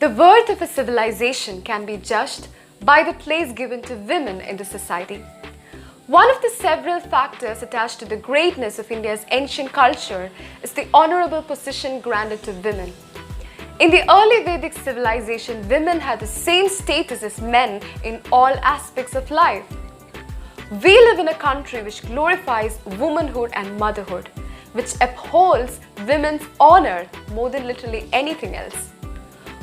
The worth of a civilization can be judged by the place given to women in the society. One of the several factors attached to the greatness of India's ancient culture is the honorable position granted to women. In the early Vedic civilization, women had the same status as men in all aspects of life. We live in a country which glorifies womanhood and motherhood, which upholds women's honor more than literally anything else.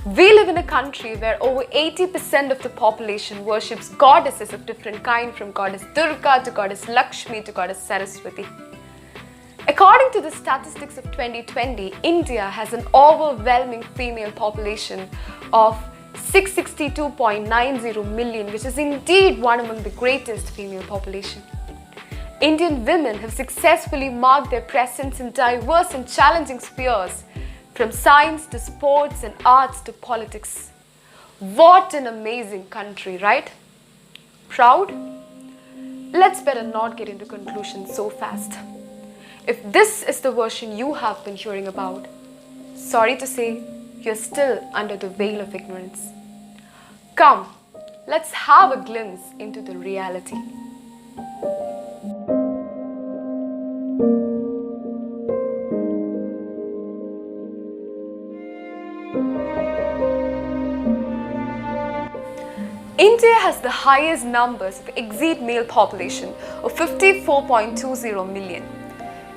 We live in a country where over 80% of the population worships goddesses of different kind, from goddess Durga to goddess Lakshmi to goddess Saraswati. According to the statistics of 2020, India has an overwhelming female population of 662.90 million, which is indeed one among the greatest female population. Indian women have successfully marked their presence in diverse and challenging spheres, from science to sports and arts to politics. What an amazing country, right? Proud? Let's better not get into conclusions so fast. If this is the version you have been hearing about, sorry to say, you're still under the veil of ignorance. Come, let's have a glimpse into the reality. India has the highest numbers of exceed male population of 54.20 million.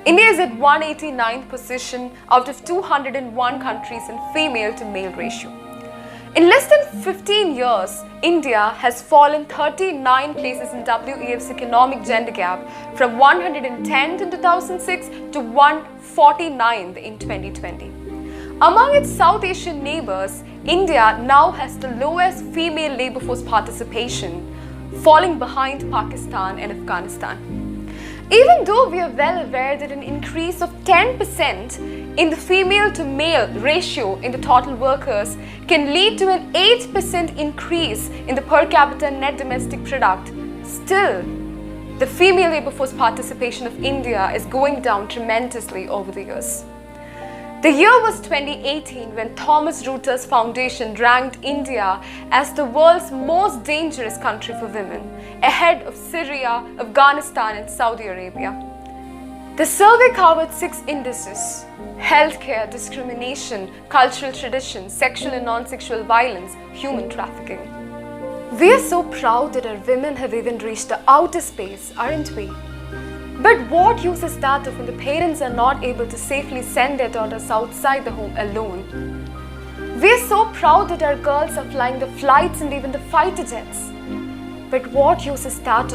India is at 189th position out of 201 countries in female to male ratio. In less than 15 years, India has fallen 39 places in WEF's economic gender gap from 110th in 2006 to 149th in 2020. Among its South Asian neighbors, India now has the lowest female labor force participation, falling behind Pakistan and Afghanistan. Even though we are well aware that an increase of 10% in the female to male ratio in the total workers can lead to an 8% increase in the per capita net domestic product, still, the female labor force participation of India is going down tremendously over the years. The year was 2018 when Thomson Reuters Foundation ranked India as the world's most dangerous country for women, ahead of Syria, Afghanistan and Saudi Arabia. The survey covered 6 indices: healthcare, discrimination, cultural traditions, sexual and non-sexual violence, human trafficking. We are so proud that our women have even reached the outer space, aren't we? But what use is that when the parents are not able to safely send their daughters outside the home alone? We are so proud that our girls are flying the flights and even the fighter jets. But what use is that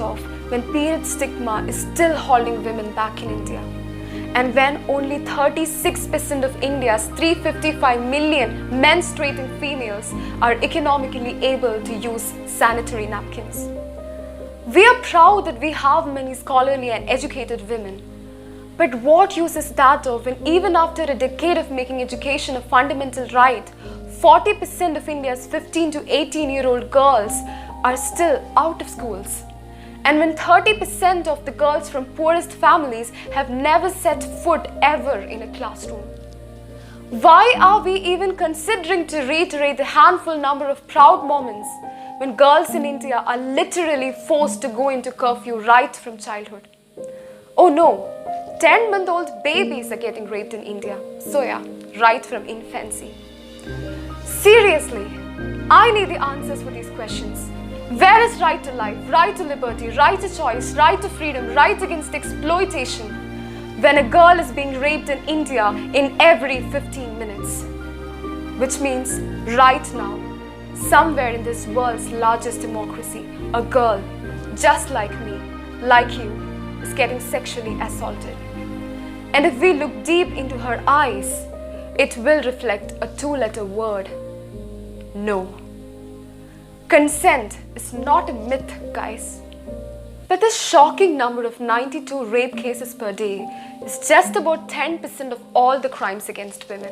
when period stigma is still holding women back in India? And when only 36% of India's 355 million menstruating females are economically able to use sanitary napkins? We are proud that we have many scholarly and educated women. But what use is that when even after a decade of making education a fundamental right, 40% of India's 15 to 18-year-old girls are still out of schools? And when 30% of the girls from poorest families have never set foot ever in a classroom? Why are we even considering to reiterate the handful number of proud moments when girls in India are literally forced to go into curfew right from childhood? Oh no, 10-month-old babies are getting raped in India. So yeah, right from infancy. Seriously, I need the answers for these questions. Where is right to life, right to liberty, right to choice, right to freedom, right against exploitation, when a girl is being raped in India in every 15 minutes? Which means right now, somewhere in this world's largest democracy, a girl just like me, like you, is getting sexually assaulted. And if we look deep into her eyes, it will reflect a 2-letter word: no. Consent is not a myth, guys. But this shocking number of 92 rape cases per day is just about 10% of all the crimes against women.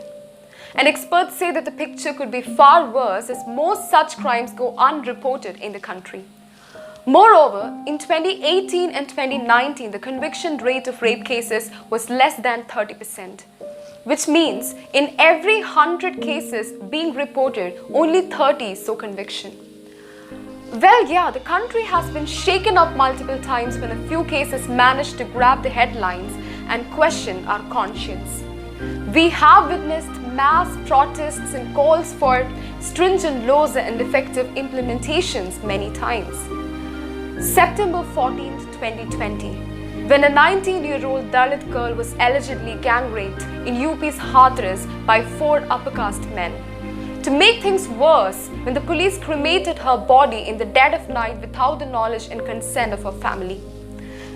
And experts say that the picture could be far worse, as most such crimes go unreported in the country. Moreover, in 2018 and 2019, the conviction rate of rape cases was less than 30%, which means in every 100 cases being reported, only 30 saw conviction. Well, yeah, the country has been shaken up multiple times when a few cases managed to grab the headlines and question our conscience. We have witnessed mass protests and calls for stringent laws and effective implementations many times. September 14, 2020, when a 19-year-old Dalit girl was allegedly gang raped in UP's Hathras by 4 upper caste men. To make things worse, when the police cremated her body in the dead of night without the knowledge and consent of her family.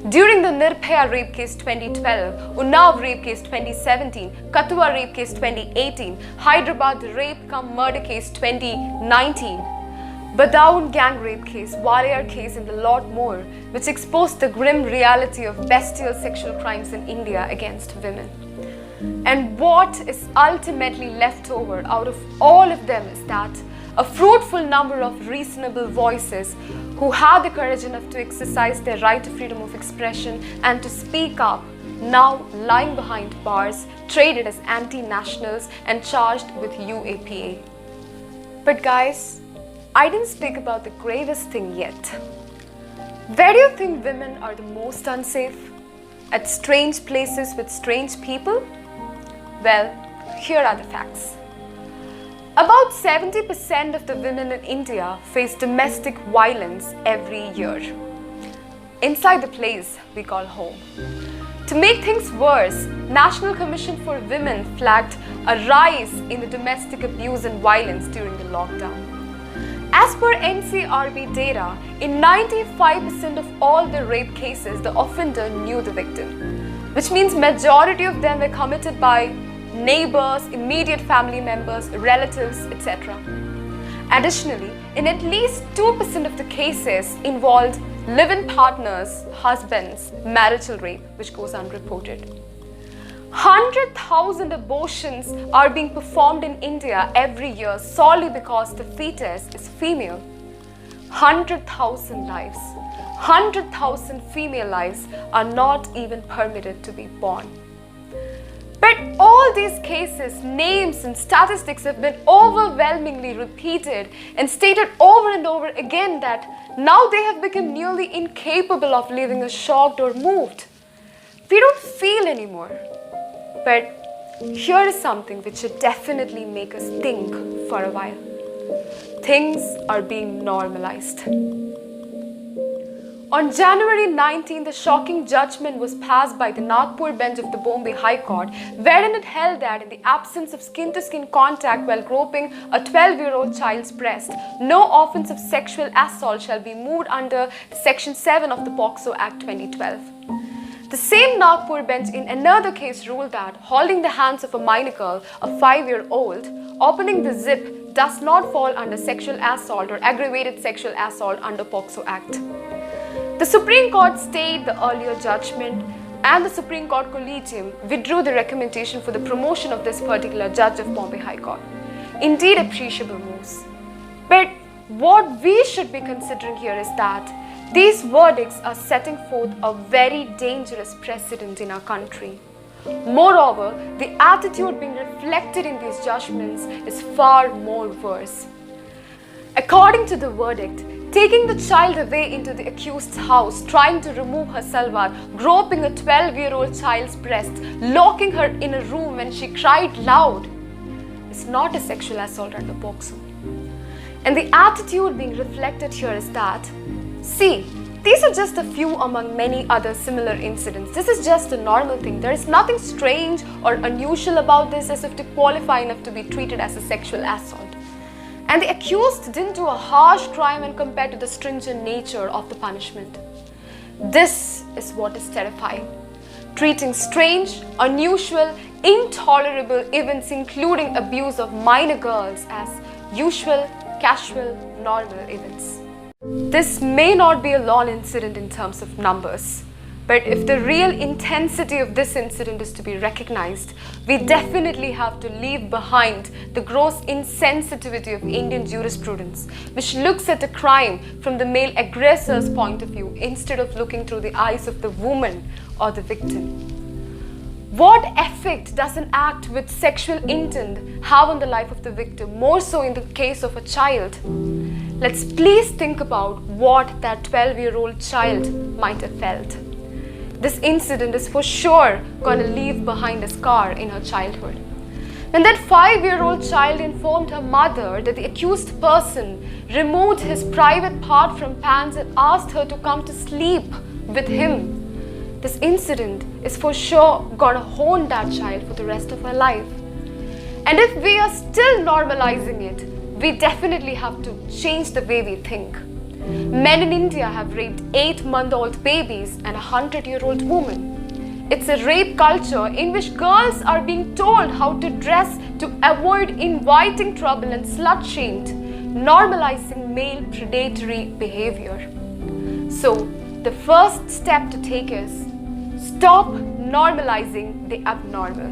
During the Nirbhaya rape case 2012, Unnao rape case 2017, Kathua rape case 2018, Hyderabad rape cum murder case 2019, Badaun gang rape case, Walayar case and a lot more, which exposed the grim reality of bestial sexual crimes in India against women. And what is ultimately left over out of all of them is that a fruitful number of reasonable voices who had the courage enough to exercise their right to freedom of expression and to speak up, now lying behind bars, traded as anti-nationals and charged with UAPA. But guys, I didn't speak about the gravest thing yet. Where do you think women are the most unsafe? At strange places with strange people? Well, here are the facts. About 70% of the women in India face domestic violence every year. Inside the place we call home. To make things worse, National Commission for Women flagged a rise in the domestic abuse and violence during the lockdown. As per NCRB data, in 95% of all the rape cases, the offender knew the victim, which means majority of them were committed by neighbors, immediate family members, relatives, etc. Additionally, in at least 2% of the cases involved live-in partners, husbands, marital rape, which goes unreported. 100,000 abortions are being performed in India every year solely because the fetus is female. 100,000 lives, 100,000 female lives are not even permitted to be born. But all these cases, names and statistics have been overwhelmingly repeated and stated over and over again that now they have become nearly incapable of leaving us shocked or moved. We don't feel anymore. But here is something which should definitely make us think for a while. Things are being normalized. On January 19, the shocking judgment was passed by the Nagpur bench of the Bombay High Court, wherein it held that in the absence of skin-to-skin contact while groping a 12-year-old child's breast, no offence of sexual assault shall be moved under Section 7 of the POCSO Act 2012. The same Nagpur bench in another case ruled that holding the hands of a minor girl, a 5-year-old, opening the zip does not fall under sexual assault or aggravated sexual assault under POCSO Act. The Supreme Court stayed the earlier judgment and the Supreme Court Collegium withdrew the recommendation for the promotion of this particular judge of Bombay High Court. Indeed appreciable moves. But what we should be considering here is that these verdicts are setting forth a very dangerous precedent in our country. Moreover, the attitude being reflected in these judgments is far more worse. According to the verdict, taking the child away into the accused's house, trying to remove her salwar, groping a 12-year-old child's breast, locking her in a room when she cried loud, is not a sexual assault under POCSO. And the attitude being reflected here is that, see, these are just a few among many other similar incidents. This is just a normal thing. There is nothing strange or unusual about this as if to qualify enough to be treated as a sexual assault. And the accused didn't do a harsh crime when compared to the stringent nature of the punishment. This is what is terrifying. Treating strange, unusual, intolerable events including abuse of minor girls as usual, casual, normal events. This may not be a lone incident in terms of numbers, but if the real intensity of this incident is to be recognized, we definitely have to leave behind the gross insensitivity of Indian jurisprudence, which looks at a crime from the male aggressor's point of view instead of looking through the eyes of the woman or the victim. What effect does an act with sexual intent have on the life of the victim, more so in the case of a child? Let's please think about what that 12-year-old child might have felt. This incident is for sure going to leave behind a scar in her childhood. When that 5-year-old child informed her mother that the accused person removed his private part from pants and asked her to come to sleep with him, this incident is for sure gonna haunt that child for the rest of her life. And if we are still normalizing it, we definitely have to change the way we think. Men in India have raped 8-month-old babies and a 100-year-old woman. It's a rape culture in which girls are being told how to dress to avoid inviting trouble and slut-shamed, normalizing male predatory behavior. So, the first step to take is stop normalizing the abnormal.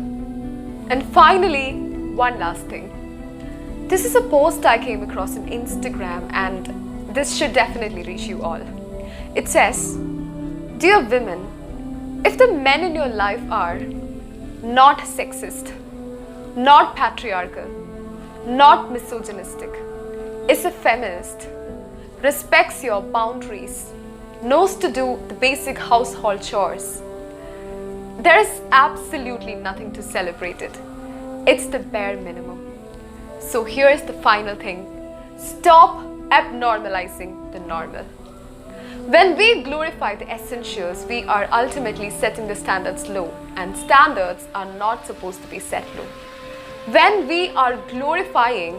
And finally, one last thing. This is a post I came across on Instagram, and this should definitely reach you all. It says, "Dear women, if the men in your life are not sexist, not patriarchal, not misogynistic, is a feminist, respects your boundaries, knows to do the basic household chores, there is absolutely nothing to celebrate it. It's the bare minimum. So here's the final thing. Stop abnormalizing the normal. When we glorify the essentials, we are ultimately setting the standards low, and standards are not supposed to be set low. When we are glorifying,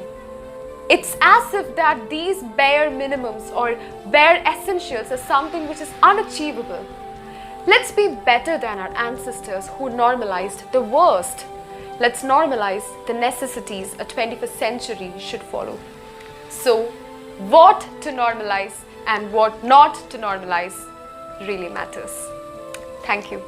it's as if that these bare minimums or bare essentials are something which is unachievable. Let's be better than our ancestors who normalized the worst. Let's normalize the necessities a 21st century should follow. So, what to normalize and what not to normalize really matters. Thank you.